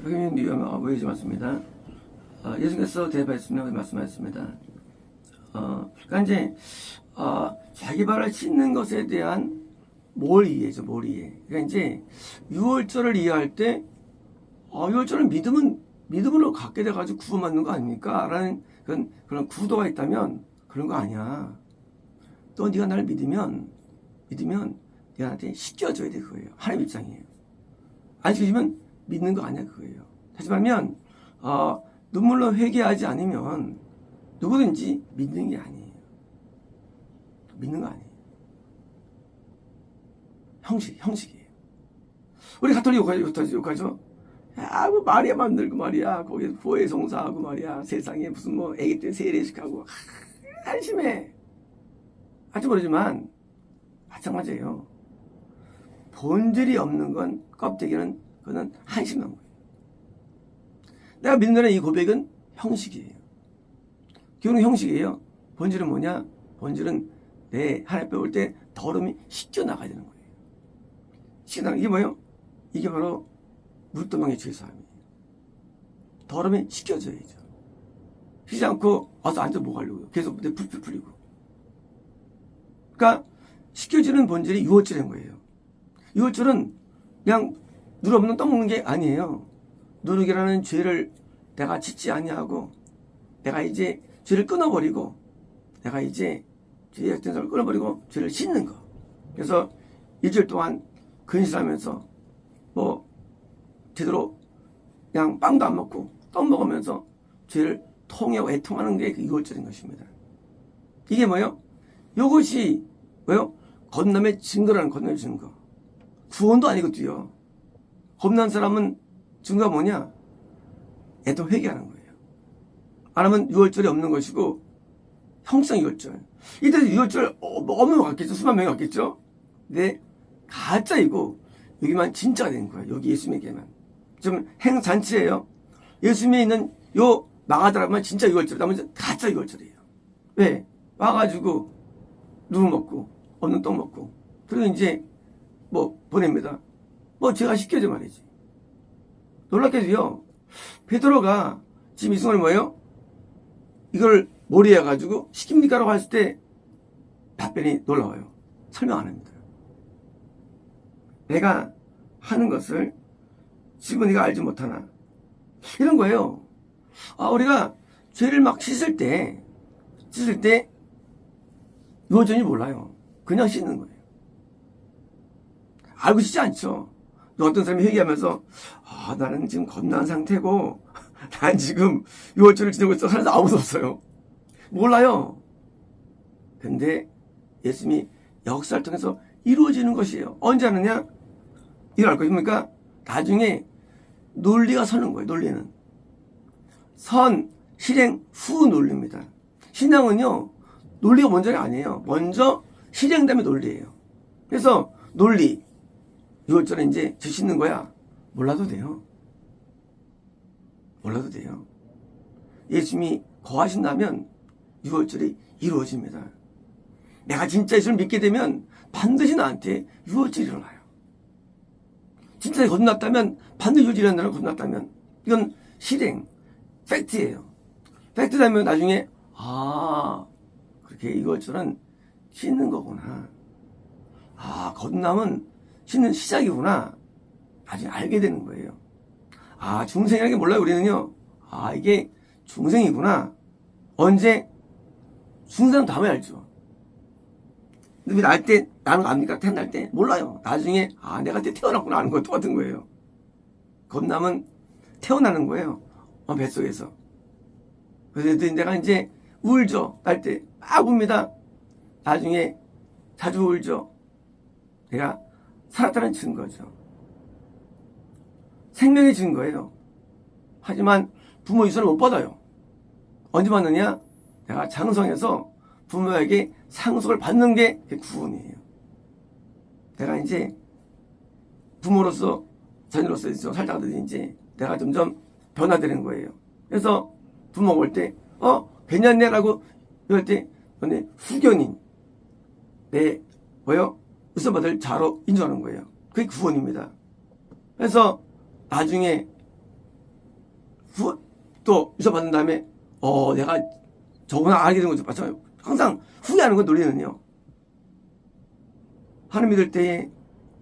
박영민 위원과 모이지 맞습니다. 예수께서 대답하였으며 말씀하였습니다. 그러니까 이제 자기 발을 씻는 것에 대한 뭘 이해죠, 뭘 이해. 그러니까 이제 유월절을 이해할 때 유월절은 믿음으로 갖게 돼가지고 구원받는 거 아닙니까? 라는 그런 구도가 있다면 그런 거 아니야. 또 네가 나를 믿으면 네가 나한테 씻겨줘야 돼, 그거예요. 하나님 입장이에요. 안 씻겨주면 믿는 거 아니야, 그거예요. 다시 말하면 눈물로 회개하지 않으면 누구든지 믿는 게 아니에요. 믿는 거 아니에요. 형식이에요. 우리 가톨릭 욕하죠. 야, 뭐 마리아 만들고 말이야. 거기 보혜 성사하고 말이야. 세상에 무슨 뭐 애기 때 세례식하고 한심해. 할지 모르지만 마찬가지예요. 본질이 없는 건 껍데기는 그거는 한심한 거예요. 내가 믿는 이 고백은 형식이에요. 기본은 형식이에요. 본질은 뭐냐? 본질은 내 하나님 배울 때 더러움이 씻겨 나가야 되는 거예요. 이게 뭐예요? 이게 바로 물도망의 죄사함이에요. 더러움이 씻겨져야죠. 쉬지 않고 와서 앉아 뭐 하려고요? 계속 내 풀풀 풀리고. 그러니까 씻겨지는 본질이 유월절인 거예요. 유월절은 그냥 누룩 없는 떡 먹는 게 아니에요. 누룩이라는 죄를 내가 짓지 아니하고 내가 이제 죄를 끊어버리고 내가 이제 죄의 약전성을 끊어버리고 죄를 씻는 거. 그래서 일주일 동안 근실하면서 뭐 제대로 그냥 빵도 안 먹고 떡 먹으면서 죄를 통하고 애통하는 게 그 유월절인 것입니다. 이게 뭐예요? 이것이 뭐예요? 건남의 증거라는 건남의 증거. 구원도 아니거든요. 겁난 사람은 증거가 뭐냐? 애통 회개하는 거예요. 안 하면 유월절이 없는 것이고 형성 유월절. 이때 유월절 없는 것 같겠죠? 수만 명이 같겠죠? 근데 가짜이고 여기만 진짜가 된 거예요. 여기 예수님에게만. 지금 행잔치예요. 예수님에 있는 요 마가다라만 진짜 유월절이다. 나머지 가짜 유월절이에요. 왜? 와가지고 누룩 먹고 없는 떡 먹고 그리고 이제 뭐 보냅니다. 뭐 죄가 씻겨져 말이지. 놀랍게도요. 베드로가 지금 이 순간에 뭐예요? 이걸 몰이해가지고 시킵니까? 라고 했을 때 답변이 놀라워요. 설명 안 합니다. 내가 하는 것을 지금 네가 알지 못하나. 이런 거예요. 우리가 죄를 막 씻을 때 유월절이 몰라요. 그냥 씻는 거예요. 알고 씻지 않죠. 어떤 사람이 회개하면서 나는 지금 겁난 상태고 난 지금 유월절을 지내고 있어 하는 사람 아무도 없어요. 몰라요. 근데 예수님이 역사를 통해서 이루어지는 것이에요. 언제 하느냐? 이걸 알 것입니까? 나중에 논리가 서는 거예요. 논리는 선, 실행 후 논리입니다. 신앙은요 논리가 먼저가 아니에요. 먼저 실행 다음에 논리예요. 그래서 논리 유월절에 이제 죄 씻는 거야. 몰라도 돼요. 몰라도 돼요. 예수님이 거하신다면 유월절이 이루어집니다. 내가 진짜 예수를 믿게 되면 반드시 나한테 유월절이 일어나요. 진짜 거듭났다면 반드시 유월절이 일어나는 거듭났다면 이건 실행, 팩트예요. 팩트라면 나중에 그렇게 유월절은 씻는 거구나. 거듭남은 씻는 시작이구나. 나중에 알게 되는 거예요. 중생이라는 게 몰라요, 우리는요. 이게 중생이구나. 언제? 중생은 다음에 알죠. 근데 날 때, 나는 거 압니까? 태어날 때? 몰라요. 나중에, 내가 그때 태어났구나 하는 거 똑같은 거예요. 거듭남은 태어나는 거예요. 뱃속에서. 그래서 내가 이제 울죠. 날 때 막 웁니다. 나중에 자주 울죠. 내가 살았다는 증거죠. 생명의 증거예요. 하지만 부모 유산을 못 받아요. 언제 받느냐? 내가 장성해서 부모에게 상속을 받는 게 구원이에요. 내가 이제 부모로서 자녀로서 살다가 이제 내가 점점 변화되는 거예요. 그래서 부모가 올 때 괜찮네? 라고 이럴 때 너네 후견인 내 유산받을 자로 인정하는 거예요. 그게 구원입니다. 그래서 나중에 또 유서받은 다음에 내가 저거나 알게 된 거죠. 맞아요. 항상 후회하는 건 논리는요. 하나님 믿을 때에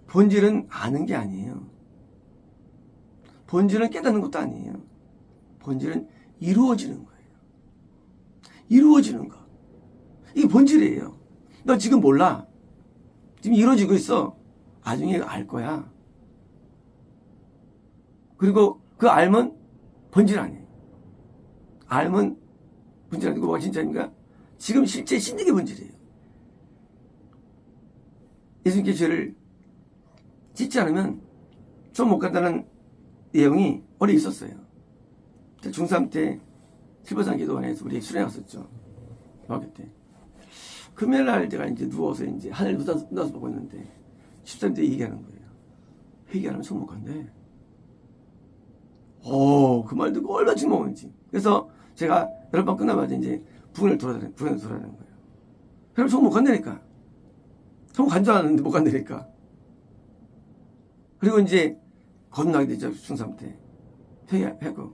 본질은 아는 게 아니에요. 본질은 깨닫는 것도 아니에요. 본질은 이루어지는 거예요. 이루어지는 거. 이게 본질이에요. 너 지금 몰라. 지금 이루어지고 있어. 나중에 알 거야. 그리고 그 알면 본질 아니에요. 알면 본질 아니고 뭐가 진짜인가? 지금 실제 신는 게 본질이에요. 예수님께 죄를 짓지 않으면 좀 못 간다는 내용이 어디 있었어요. 중3 때 실버산 기도원에서 우리 수련회 갔었죠. 중학교 때. 금요일날 제가 이제 누워서 이제 하늘 묻어서 보고 있는데 13대 얘기하는 거예요. 회개하면 좀 못 간대. 그 말 듣고 얼마나 증명했지. 그래서 제가 여러 번 끝나마자 이제 부근을 돌아다니는 거예요. 그럼 좀 못 간다니까. 좀 간 줄 알았는데 못 간다니까. 그리고 이제 건너게 되죠. 중3 때. 회개하고.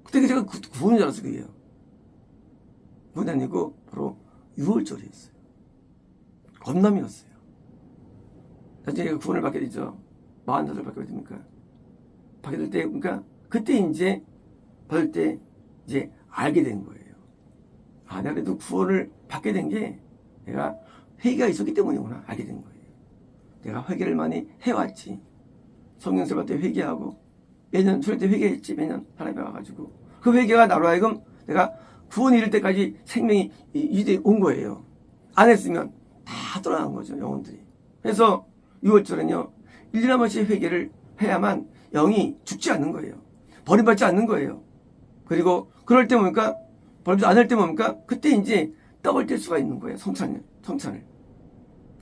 그때 제가 구원인 줄 알았어요. 그게요. 구원이 아니고 바로 유월절이었어요. 건남이었어요. 나중에 제가 구원을 받게 되죠. 45살 받게 됩니까? 받게 될 때, 그러니까 그때 이제 받을 때 이제 알게 된 거예요. 내가 그래도 구원을 받게 된 게 내가 회개가 있었기 때문이구나. 알게 된 거예요. 내가 회개를 많이 해왔지. 성경서 받을 때 회개하고 매년 수련 때 회개했지. 매년 하나님에 와가지고 그 회개가 나로 하여금 내가 구원이 이를 때까지 생명이 이제 온 거예요. 안 했으면 다 떠나간 거죠. 영혼들이. 그래서 6월절은요. 1년에 한 번씩 회개를 해야만 영이 죽지 않는 거예요. 버림받지 않는 거예요. 그리고 그럴 때 뭡니까? 버림받지 않을 때 뭡니까? 그때 이제 떡을 뗄 수가 있는 거예요. 성찬을.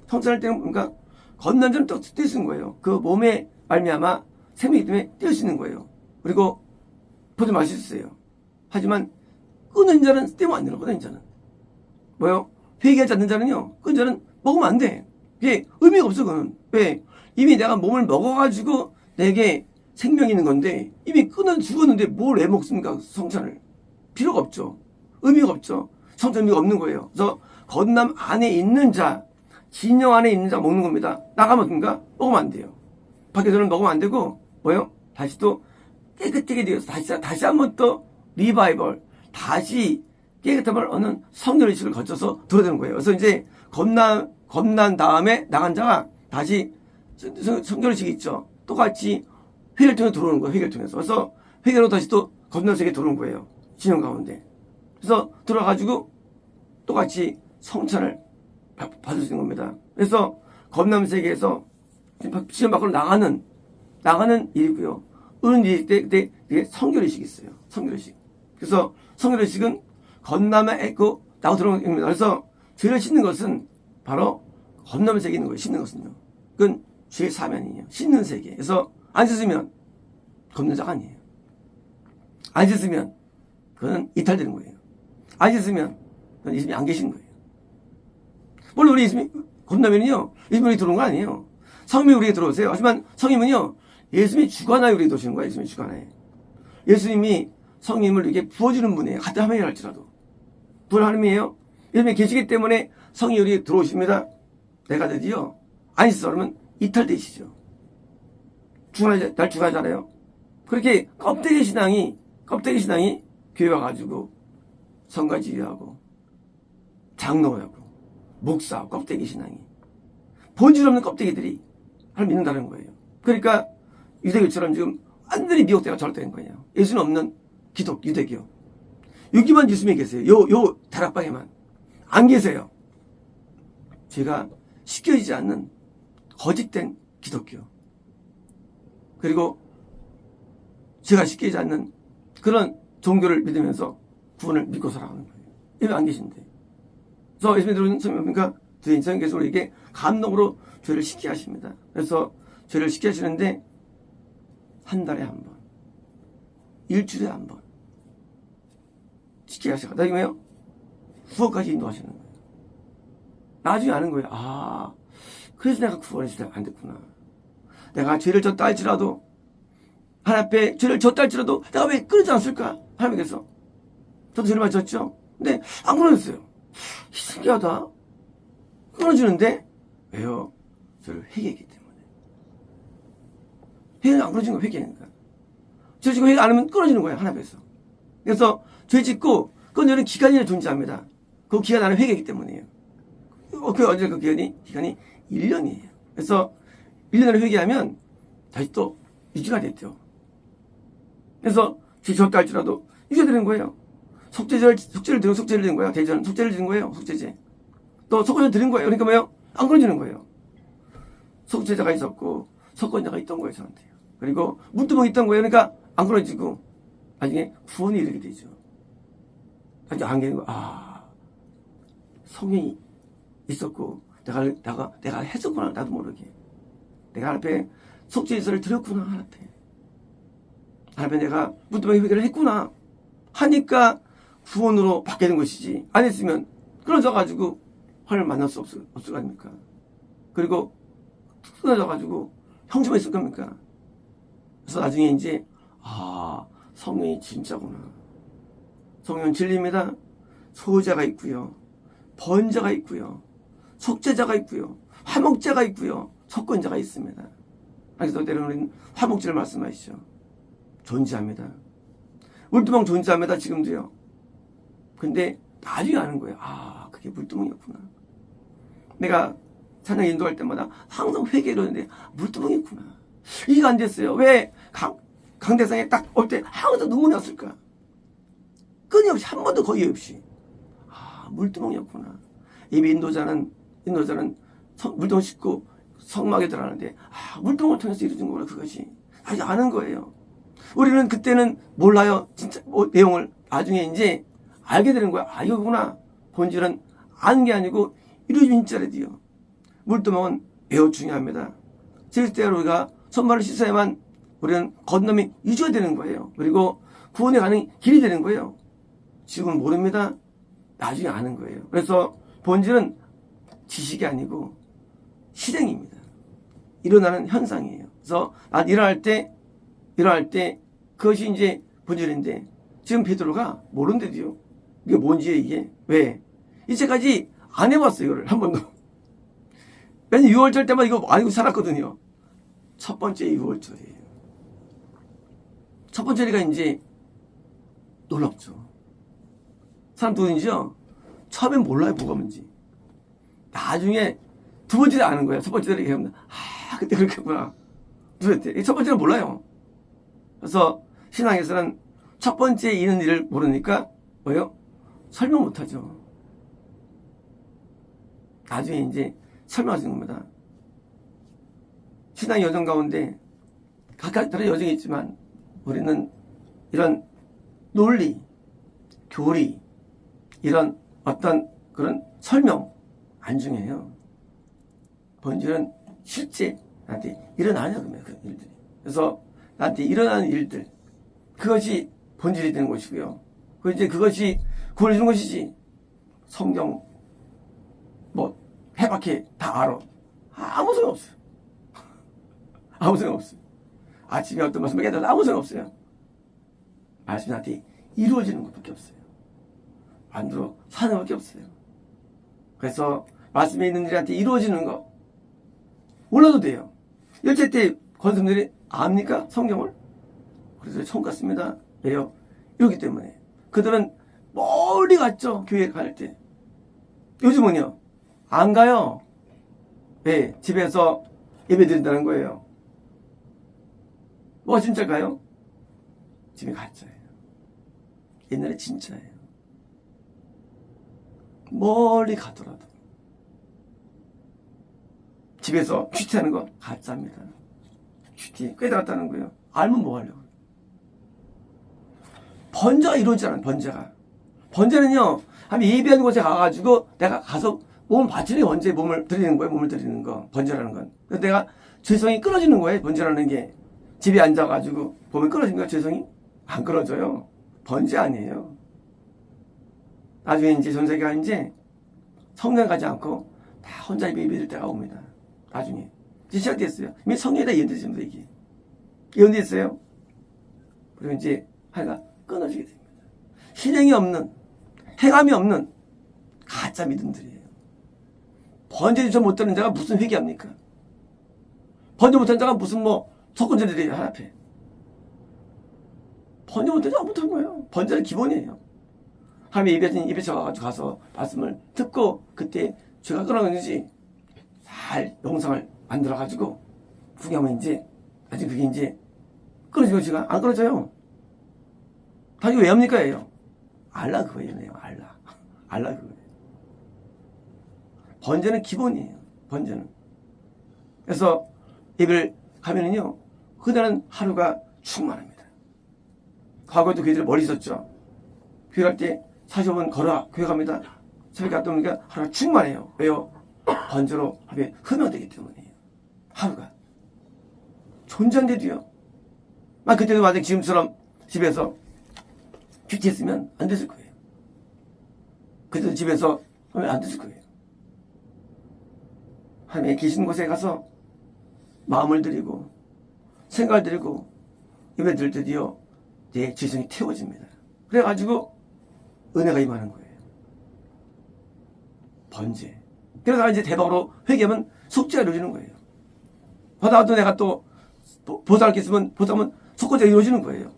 성찬을 때는 뭡니까? 건난절은 떡 뗄 수 있는 거예요. 그 몸에 말미암아 생명이기 때문에 뗄 수 있는 거예요. 그리고 보도 맛있어요. 하지만 끊은 자는 떼면 안 되는 거다. 자는 뭐요? 회개하지 않는 자는요. 끊은 자는 먹으면 안 돼. 그게 의미가 없어. 그건 왜? 이미 내가 몸을 먹어가지고 내게 생명이 있는 건데 이미 끊어 죽었는데 뭘 왜 먹습니까? 성찬을. 필요가 없죠. 의미가 없죠. 성찬 의미가 없는 거예요. 그래서 건남 안에 있는 자, 진영 안에 있는 자 먹는 겁니다. 나가면 어떤가? 먹으면 안 돼요. 밖에서는 먹으면 안 되고 뭐요? 다시 또 깨끗하게 되어서 다시 한번 또 리바이벌, 다시 깨끗함을 얻는 성결의식을 거쳐서 들어야 되는 거예요. 그래서 이제 겁난 다음에 나간 자가 다시 성결의식이 있죠. 똑같이 회개를 통해서 들어오는 거예요. 회개를 통해서. 그래서 회개로 다시 또 겁난 세계에 들어오는 거예요. 진영 가운데. 그래서 들어가가지고 똑같이 성찬을 받을 수 있는 겁니다. 그래서 겁남 세계에서 시험 밖으로 나가는 일이고요. 어느 일일 때 그게 성결의식이 있어요. 성결의식. 그래서 성결의식은 건남에 나고 들어오는 겁니다. 그래서 죄를 씻는 것은 바로 건남의 세계에 있는 거예요. 씻는 것은요. 그건 죄의 사면이에요. 씻는 세계. 그래서 안 씻으면 겁는 자가 아니에요. 안 씻으면 그건 이탈되는 거예요. 안 씻으면 그건 예수님이 안 계신 거예요. 물론 우리 예수님이 겁나면요. 예수님이 들어온 거 아니에요. 성령이 우리에게 들어오세요. 하지만 성령은요. 예수님이 주관하여 우리에게 들어오시는 거예요. 예수님이 주관하여. 예수님이 성령을 이렇게 부어주는 분이에요. 같은 하나님이 할지라도. 부어주는 하나님이에요. 예수님이 계시기 때문에 성령이 우리에게 들어오십니다. 내가 드디어 안 있어 그러면 이탈되시죠. 날 주관하잖아요. 그렇게 껍데기 신앙이 교회 와가지고 성가지휘하고 장로하고 목사하고 껍데기 신앙이 본질 없는 껍데기들이 하나님 믿는다는 거예요. 그러니까 유대교처럼 지금 완전히 미혹되고 저렇된 거예요. 예수는 없는 기독 유대교. 여기만 예수님이 계세요. 요 다락방에만 안 계세요. 죄가 씻겨지지 않는 거짓된 기독교. 그리고 죄가 씻기지 않는 그런 종교를 믿으면서 구원을 믿고 살아가는 거예요. 여기 안 계신데. 그래서 예수님이 들어오는 성령님과 성령께서 우리에게 감동으로 죄를 씻게 하십니다. 그래서 죄를 씻게 하시는데 한 달에 한 번, 일주일에 한 번 씻게 하시고 나중에요 후원까지 인도하시는 거예요. 나중에 아는 거예요. 그래서 내가 구원이 안 됐구나. 내가 죄를 졌다 할지라도 하나님 앞에 죄를 졌다 할지라도 내가 왜 끊어지지 않았을까? 하나님께서. 저도 죄를 많이 졌죠. 근데 안 끊어졌어요. 신기하다. 끊어지는데 왜요? 저를 회개했기 때문에. 회개는 안 끊어진 거예요. 회개니까. 죄 짓고 회개 안 하면 끊어지는 거예요. 하나님 앞에서. 그래서 죄 짓고 끊어지는 기간이 존재합니다. 그 기간 안에 회개했기 때문이에요. 그 언제 그 기간이 1년이에요. 그래서 1년 안에 회개하면 다시 또 유지가 됐죠. 그래서 죄 졌다 할지라도 유지가 되는 거예요. 속죄를 드린 거예요. 대전 속죄를 드린 거예요. 속죄제. 또 속죄를 드린 거예요. 그러니까 뭐예요? 안 끊어지는 거예요. 속죄자가 있었고 속건자가 있던 거예요. 저한테. 그리고 물두멍이 있던 거예요. 그러니까 안 끊어지고 나중에 구원에 이르게 되죠. 나중에 안 되는 거. 성령이 있었고 내가 했었구나. 나도 모르게. 내가 앞에 속죄제를 드렸구나. 하나님께. 하나님께 내가 물두멍이 회개를 했구나. 하니까 구원으로 받게 된 것이지. 안 했으면 끊어져가지고 하나님을 만날 수 없을 거 아닙니까? 그리고 끊어져가지고 형제만 있을 겁니까? 그래서 나중에 이제 성령이 진짜구나. 성령은 진리입니다. 소자가 있고요. 번자가 있고요. 속죄자가 있고요. 화목자가 있고요. 속건자가 있습니다. 그래서 때로는 화목자를 말씀하시죠. 존재합니다. 물두멍 존재합니다. 지금도요. 근데 나중에 아는 거예요. 그게 물두멍이었구나. 내가 찬양 인도할 때마다 항상 회개를 하는데 물두멍이었구나. 이해가 안 됐어요. 왜 강대상에 딱 올 때 항상 눈물이 났을까? 끊임없이 한 번도 거의 없이. 물두멍이었구나. 예비 인도자는 물두멍 씻고 성막에 들어가는데 물두멍을 통해서 이루어진 거구나. 그것이 아직 아는 거예요. 우리는 그때는 몰라요. 진짜 내용을 나중에 이제 알게 되는 거야. 이거구나. 본질은 아는 게 아니고 이루어진 자라디요. 물두멍은 매우 중요합니다. 절대로 우리가 손발을 씻어야만 우리는 건너이 유지가 되는 거예요. 그리고 구원에 가는 길이 되는 거예요. 지금은 모릅니다. 나중에 아는 거예요. 그래서 본질은 지식이 아니고 실행입니다. 일어나는 현상이에요. 그래서 일어날 때 그것이 이제 본질인데 지금 베드로가 모른대도요. 이게 뭔지 이게 왜 이제까지 안 해봤어요. 이거를 한 번도. 맨날 6월절 때마다 이거 알고 살았거든요. 첫 번째 6월절이에요. 첫 번째가 이제 놀랍죠. 사람 누구인지요? 처음엔 몰라요. 뭐가 뭔지. 나중에 두 번째를 아는 거예요. 첫 번째를 얘기하면 그때 그렇게 했구나. 첫 번째는 몰라요. 그래서 신앙에서는 첫 번째 있는 일을 모르니까 뭐예요? 설명 못하죠. 나중에 이제 설명하시는 겁니다. 신앙의 여정 가운데 각각 다른 여정이 있지만 우리는 이런 논리, 교리, 이런 어떤 그런 설명 안 중요해요. 본질은 실제 나한테 일어나냐고 그 일들이. 그래서 나한테 일어나는 일들 그것이 본질이 되는 것이고요. 그것이 구원을 주는 것이지. 성경 해박해 다 알아. 아무 소용 없어요. 아무 소용 없어요. 아침에 어떤 말씀을 깨달아도 아무 소용 없어요. 말씀이 나한테 이루어지는 것밖에 없어요. 만들어 사는 것밖에 없어요. 그래서 말씀에 있는 일한테 이루어지는 거 몰라도 돼요. 일제 때 권성들이 압니까? 성경을? 그래서 처음 갔습니다. 왜요? 이러기 때문에. 그들은 멀리 갔죠. 교회 갈 때. 요즘은요. 안 가요. 네, 집에서 예배 드린다는 거예요. 뭐가 진짜일까요? 집이 가짜예요. 옛날에 진짜예요. 멀리 가더라도 집에서 큐티하는 거 가짜입니다. 큐티 깨달았다는 거예요. 알면 뭐 하려고. 번제가 이루어지지 않아요. 번제는요 한 예배하는 곳에 가가지고 내가 가서 몸을 바치는 게 번제, 몸을 드리는 거예요. 몸을 드리는 거 번제라는 건. 그래서 내가 죄성이 끊어지는 거예요. 번제라는 게. 집에 앉아가지고 보면 끊어진 거야. 죄성이 안 끊어져요. 번제 아니에요. 나중에 이제 전세계가 이제 성당 가지 않고 다 혼자 예배 드릴 때가 옵니다. 나중에 이제 시작됐어요. 이미 성경에다 예언됐습니다. 이게 예언됐어요. 그리고 이제 하나가 끊어지게 됩니다. 실행이 없는, 행함이 없는 가짜 믿음들이에요. 번제조차 못하는 자가 무슨 회개합니까? 번제 못하는 자가 무슨 석권제들이에요, 하나 앞에. 번제 못하는 자가 못한 거예요. 번제는 기본이에요. 하나님의 입에 쳐가지고 가서 말씀을 듣고 그때 죄가 끊어졌는지 잘 영상을 만들어가지고 구경하면 이제 나중에 그게 이제 끊어지고 죄가 안 끊어져요. 다 이거 왜 합니까? 예요. 알라 그거예요. 알라 그거예요. 번제는 기본이에요. 번제는. 그래서 예배를 가면은요, 그날은 하루가 충만합니다. 과거에도 교회들 멀리 있었죠. 교회 갈 때 40분 걸어 교회 갑니다. 새벽에 갔다 오니까 하루가 충만해요. 왜요? 번제로 하루에 흠양되기 때문이에요. 하루가. 존재한데도요. 그때도 만약 지금처럼 집에서 큐티했으면 안 됐을 거예요. 그때도 집에서 하면 안 됐을 거예요. 하나님 계신 곳에 가서 마음을 드리고 생각을 드리고 예배 드릴 때도요, 내 지성이 태워집니다. 그래가지고 은혜가 임하는 거예요. 번제. 그래서 이제 대박으로 회개하면 속죄가 이루어지는 거예요. 보다도 내가 또 보살할 게 있으면 보살하면 속죄가 이루어지는 거예요.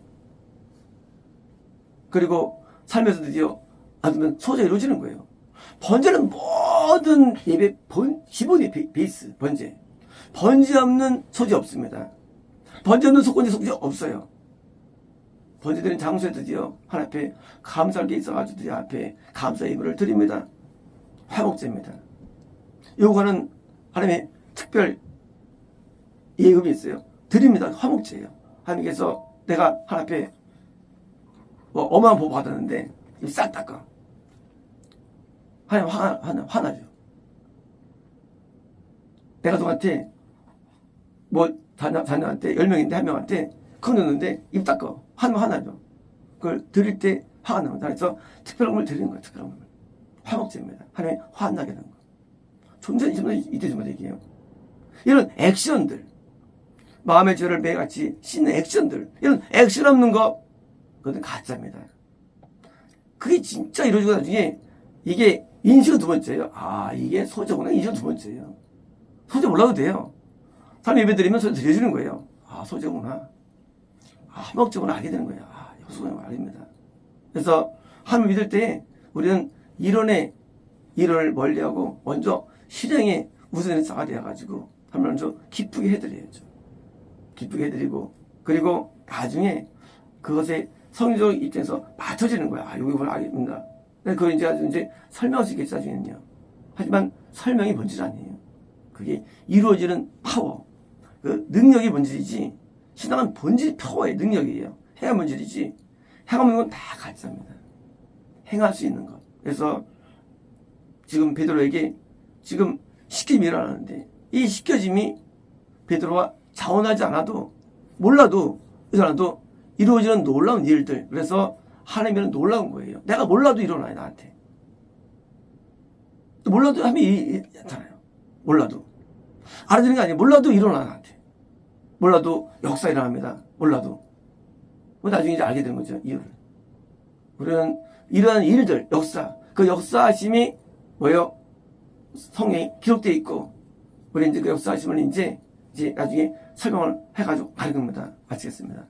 그리고 삶에서 드디어 받으면 소재가 이루어지는 거예요. 번제는 모든 예배 기본이 베이스, 번제. 번제 없는 소재 없습니다. 번제 없는 속죄 없어요. 번제드린 장소에 드디어 하나님 앞에 감사할 게 있어가지고 드디어 앞에 감사 예물을 드립니다. 화목제입니다. 요거는 하나님의 특별 예금이 있어요. 드립니다. 화목제예요. 하나님께서 내가 하나님 앞에 어마어마한 복 받았는데 싹 닦아. 하나님 화나죠. 내가 누구한테 자녀한테 10명인데 한 명한테 큰 줬는데 입 닦아. 화나죠. 그걸 드릴 때 화가 납니다. 그래서 특별한 걸 드리는 거예요. 특별한 걸. 화목제입니다. 하나님이 화나게 하는 거. 존재는 이때 좀 얘기해요. 이런 액션들, 마음의 죄를 매같이 씻는 액션들, 이런 액션 없는 거, 그것은 가짜입니다. 그게 진짜 이루어지고 나중에 이게 인식은 두 번째예요. 이게 소재구나. 인식은 두 번째예요. 소재 몰라도 돼요. 사람 예배 드리면 소재 드려주는 거예요. 소재구나. 화목제구나 알게 되는 거예요. 효수구나 알입니다. 그래서 하나님 믿을 때 우리는 이론의 일을 멀리하고 먼저 실행에 우선의 자가 되어가지고 하나님 먼저 기쁘게 해드려야죠. 기쁘게 해드리고 그리고 나중에 그것에 성경적 입장에서 맞춰지는 거야. 여기 보면 알겠습니다. 그걸 이제 설명할 수 있겠죠, 나중에는요. 하지만 설명이 본질 아니에요. 그게 이루어지는 파워, 그 능력이 본질이지, 신앙은 본질이 파워의 능력이에요. 행한 본질이지, 행하는 건 다 가짜입니다. 행할 수 있는 것. 그래서 지금 베드로에게 지금 시킴이 일어나는데, 이 시켜짐이 베드로가 자원하지 않아도, 몰라도, 이 사람도 이루어지는 놀라운 일들. 그래서 하나님은 놀라운 거예요. 내가 몰라도 일어나요, 나한테. 또 몰라도 하면 일어나요. 몰라도. 알아듣는 게 아니에요. 몰라도 일어나, 나한테. 몰라도 역사 일어납니다. 몰라도. 나중에 이제 알게 되는 거죠, 이유를. 우리는 이러한 일들, 역사, 그 역사하심이 뭐예요? 성경에 기록되어 있고, 우리 이제 그 역사하심을 이제 나중에 설명을 해가지고 가는 겁니다. 마치겠습니다.